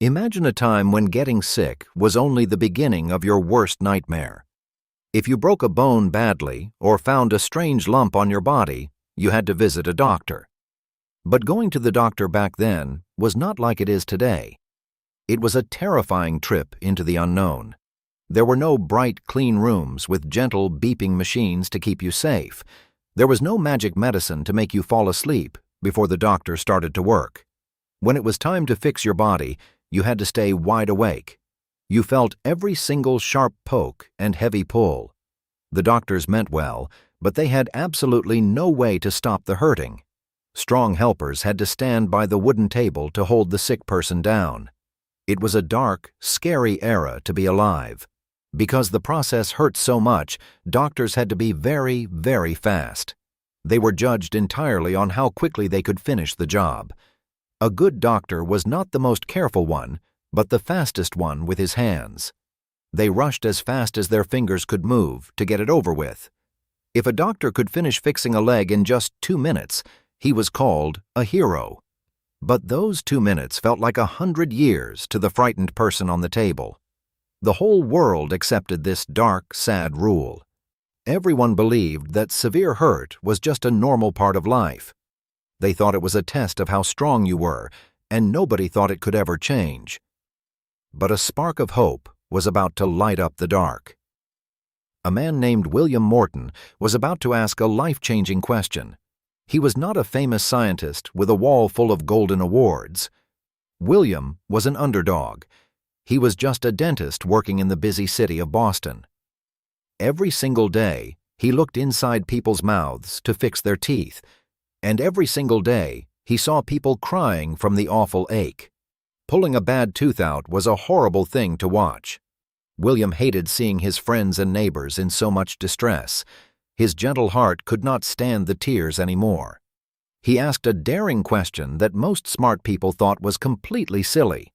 Imagine a time when getting sick was only the beginning of your worst nightmare. If you broke a bone badly or found a strange lump on your body, you had to visit a doctor. But going to the doctor back then was not like it is today. It was a terrifying trip into the unknown. There were no bright, clean rooms with gentle, beeping machines to keep you safe. There was no magic medicine to make you fall asleep before the doctor started to work. When it was time to fix your body, you had to stay wide awake. You felt every single sharp poke and heavy pull. The doctors meant well, but they had absolutely no way to stop the hurting. Strong helpers had to stand by the wooden table to hold the sick person down. It was a dark, scary era to be alive. Because the process hurt so much, doctors had to be very, very fast. They were judged entirely on how quickly they could finish the job. A good doctor was not the most careful one, but the fastest one with his hands. They rushed as fast as their fingers could move to get it over with. If a doctor could finish fixing a leg in just 2 minutes, he was called a hero. But those 2 minutes felt like 100 years to the frightened person on the table. The whole world accepted this dark, sad rule. Everyone believed that severe hurt was just a normal part of life. They thought it was a test of how strong you were, and nobody thought it could ever change. But a spark of hope was about to light up the dark. A man named William Morton was about to ask a life-changing question. He was not a famous scientist with a wall full of golden awards. William was an underdog. He was just a dentist working in the busy city of Boston. Every single day, he looked inside people's mouths to fix their teeth, and every single day, he saw people crying from the awful ache. Pulling a bad tooth out was a horrible thing to watch. William hated seeing his friends and neighbors in so much distress. His gentle heart could not stand the tears anymore. He asked a daring question that most smart people thought was completely silly.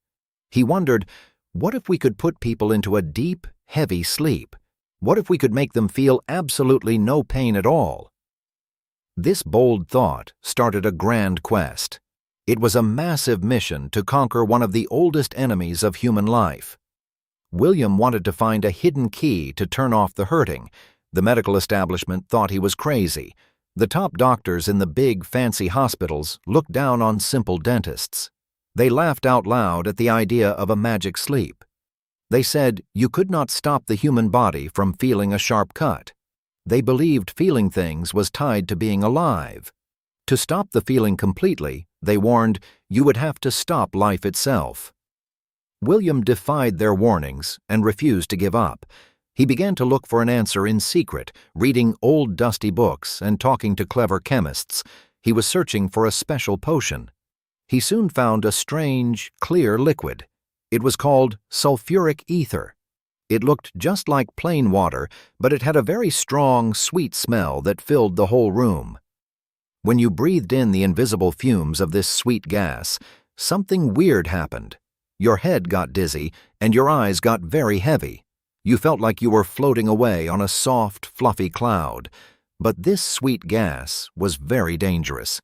He wondered, what if we could put people into a deep, heavy sleep? What if we could make them feel absolutely no pain at all? This bold thought started a grand quest. It was a massive mission to conquer one of the oldest enemies of human life. William wanted to find a hidden key to turn off the hurting. The medical establishment thought he was crazy. The top doctors in the big, fancy hospitals looked down on simple dentists. They laughed out loud at the idea of a magic sleep. They said you could not stop the human body from feeling a sharp cut. They believed feeling things was tied to being alive. To stop the feeling completely, they warned, you would have to stop life itself. William defied their warnings and refused to give up. He began to look for an answer in secret, reading old dusty books and talking to clever chemists. He was searching for a special potion. He soon found a strange, clear liquid. It was called sulfuric ether. It looked just like plain water, but it had a very strong, sweet smell that filled the whole room. When you breathed in the invisible fumes of this sweet gas, something weird happened. Your head got dizzy, and your eyes got very heavy. You felt like you were floating away on a soft, fluffy cloud. But this sweet gas was very dangerous.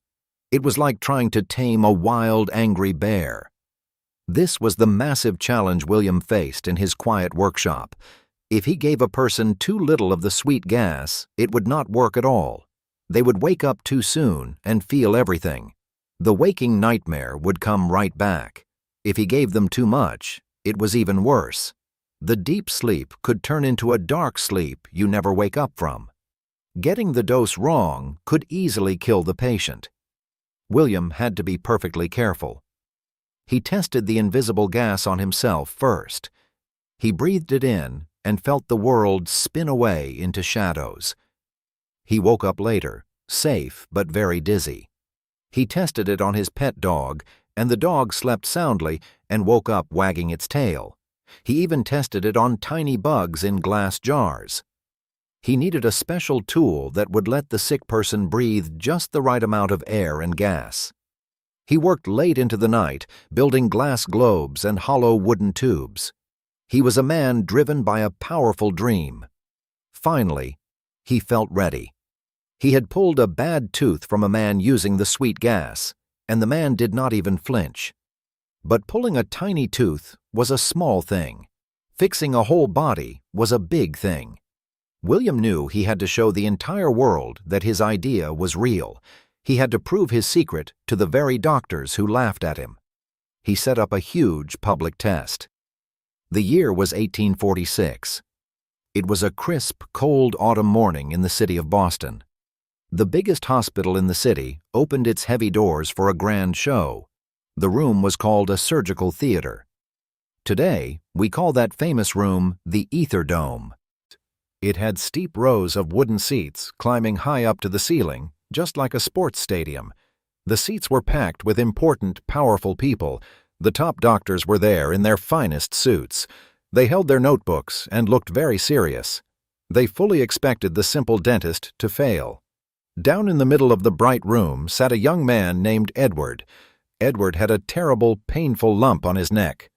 It was like trying to tame a wild, angry bear. This was the massive challenge William faced in his quiet workshop. If he gave a person too little of the sweet gas, it would not work at all. They would wake up too soon and feel everything. The waking nightmare would come right back. If he gave them too much, it was even worse. The deep sleep could turn into a dark sleep you never wake up from. Getting the dose wrong could easily kill the patient. William had to be perfectly careful. He tested the invisible gas on himself first. He breathed it in and felt the world spin away into shadows. He woke up later, safe but very dizzy. He tested it on his pet dog, and the dog slept soundly and woke up wagging its tail. He even tested it on tiny bugs in glass jars. He needed a special tool that would let the sick person breathe just the right amount of air and gas. He worked late into the night, building glass globes and hollow wooden tubes. He was a man driven by a powerful dream. Finally, he felt ready. He had pulled a bad tooth from a man using the sweet gas, and the man did not even flinch. But pulling a tiny tooth was a small thing. Fixing a whole body was a big thing. William knew he had to show the entire world that his idea was real. He had to prove his secret to the very doctors who laughed at him. He set up a huge public test. The year was 1846. It was a crisp, cold autumn morning in the city of Boston. The biggest hospital in the city opened its heavy doors for a grand show. The room was called a surgical theater. Today, we call that famous room the Ether Dome. It had steep rows of wooden seats climbing high up to the ceiling, just like a sports stadium. The seats were packed with important, powerful people. The top doctors were there in their finest suits. They held their notebooks and looked very serious. They fully expected the simple dentist to fail. Down in the middle of the bright room sat a young man named Edward. Edward had a terrible, painful lump on his neck.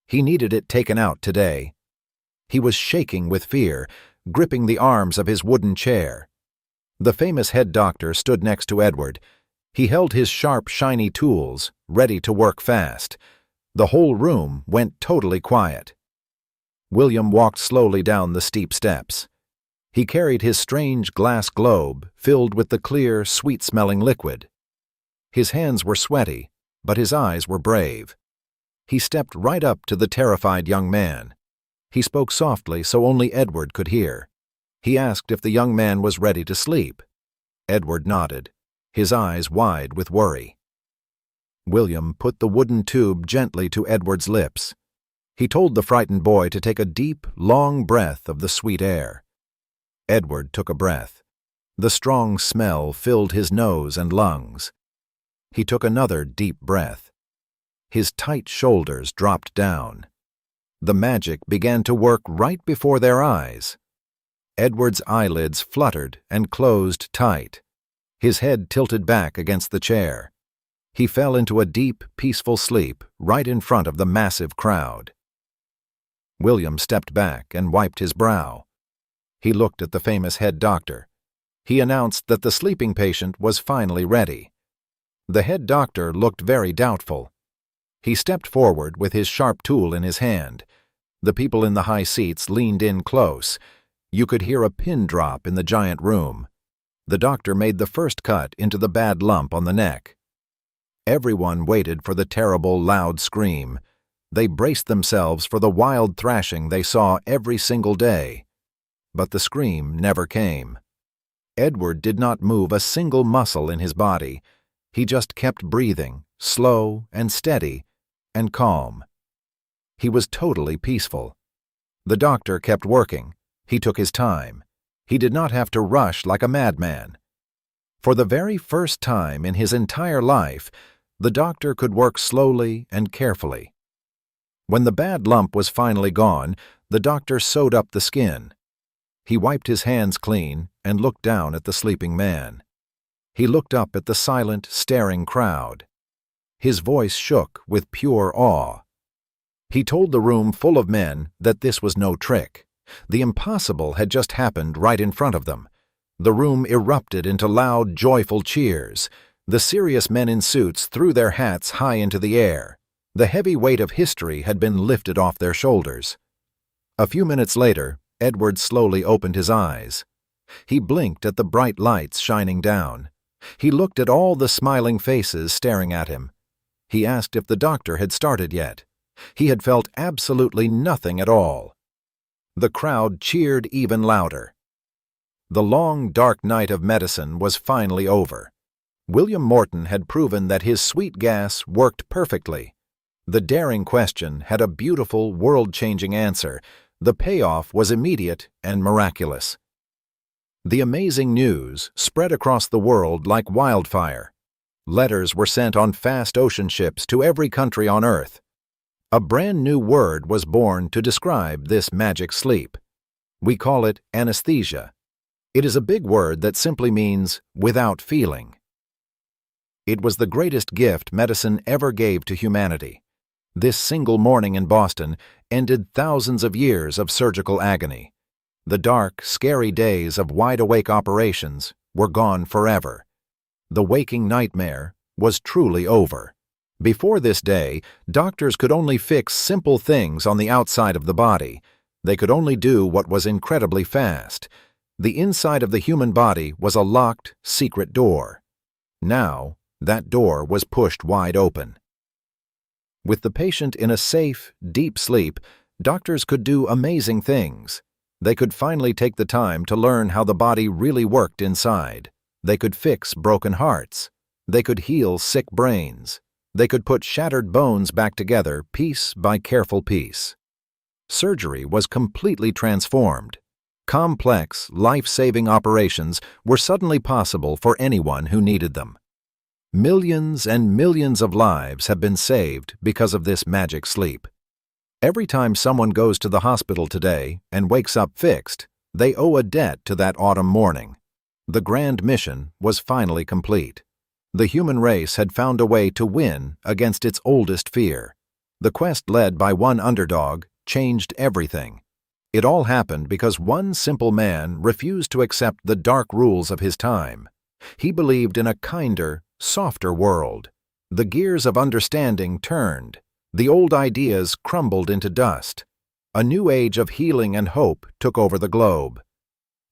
He needed it taken out today. He was shaking with fear, gripping the arms of his wooden chair. The famous head doctor stood next to Edward. He held his sharp, shiny tools, ready to work fast. The whole room went totally quiet. William walked slowly down the steep steps. He carried his strange glass globe filled with the clear, sweet-smelling liquid. His hands were sweaty, but his eyes were brave. He stepped right up to the terrified young man. He spoke softly so only Edward could hear. He asked if the young man was ready to sleep. Edward nodded, his eyes wide with worry. William put the wooden tube gently to Edward's lips. He told the frightened boy to take a deep, long breath of the sweet air. Edward took a breath. The strong smell filled his nose and lungs. He took another deep breath. His tight shoulders dropped down. The magic began to work right before their eyes. Edward's eyelids fluttered and closed tight. His head tilted back against the chair. He fell into a deep, peaceful sleep right in front of the massive crowd. William stepped back and wiped his brow. He looked at the famous head doctor. He announced that the sleeping patient was finally ready. The head doctor looked very doubtful. He stepped forward with his sharp tool in his hand. The people in the high seats leaned in close. You could hear a pin drop in the giant room. The doctor made the first cut into the bad lump on the neck. Everyone waited for the terrible, loud scream. They braced themselves for the wild thrashing they saw every single day. But the scream never came. Edward did not move a single muscle in his body. He just kept breathing, slow and steady and calm. He was totally peaceful. The doctor kept working. He took his time. He did not have to rush like a madman. For the very first time in his entire life, the doctor could work slowly and carefully. When the bad lump was finally gone, the doctor sewed up the skin. He wiped his hands clean and looked down at the sleeping man. He looked up at the silent, staring crowd. His voice shook with pure awe. He told the room full of men that this was no trick. The impossible had just happened right in front of them. The room erupted into loud, joyful cheers. The serious men in suits threw their hats high into the air. The heavy weight of history had been lifted off their shoulders. A few minutes later, Edward slowly opened his eyes. He blinked at the bright lights shining down. He looked at all the smiling faces staring at him. He asked if the doctor had started yet. He had felt absolutely nothing at all. The crowd cheered even louder. The long, dark night of medicine was finally over. William Morton had proven that his sweet gas worked perfectly. The daring question had a beautiful, world-changing answer. The payoff was immediate and miraculous. The amazing news spread across the world like wildfire. Letters were sent on fast ocean ships to every country on Earth. A brand new word was born to describe this magic sleep. We call it anesthesia. It is a big word that simply means without feeling. It was the greatest gift medicine ever gave to humanity. This single morning in Boston ended thousands of years of surgical agony. The dark, scary days of wide-awake operations were gone forever. The waking nightmare was truly over. Before this day, doctors could only fix simple things on the outside of the body. They could only do what was incredibly fast. The inside of the human body was a locked, secret door. Now, that door was pushed wide open. With the patient in a safe, deep sleep, doctors could do amazing things. They could finally take the time to learn how the body really worked inside. They could fix broken hearts. They could heal sick brains. They could put shattered bones back together piece by careful piece. Surgery was completely transformed. Complex, life-saving operations were suddenly possible for anyone who needed them. Millions and millions of lives have been saved because of this magic sleep. Every time someone goes to the hospital today and wakes up fixed, they owe a debt to that autumn morning. The grand mission was finally complete. The human race had found a way to win against its oldest fear. The quest led by one underdog changed everything. It all happened because one simple man refused to accept the dark rules of his time. He believed in a kinder, softer world. The gears of understanding turned. The old ideas crumbled into dust. A new age of healing and hope took over the globe.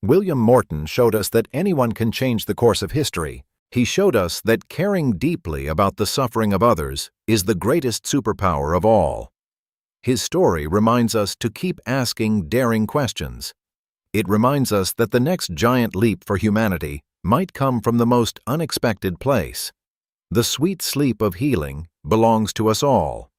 William Morton showed us that anyone can change the course of history. He showed us that caring deeply about the suffering of others is the greatest superpower of all. His story reminds us to keep asking daring questions. It reminds us that the next giant leap for humanity might come from the most unexpected place. The sweet sleep of healing belongs to us all.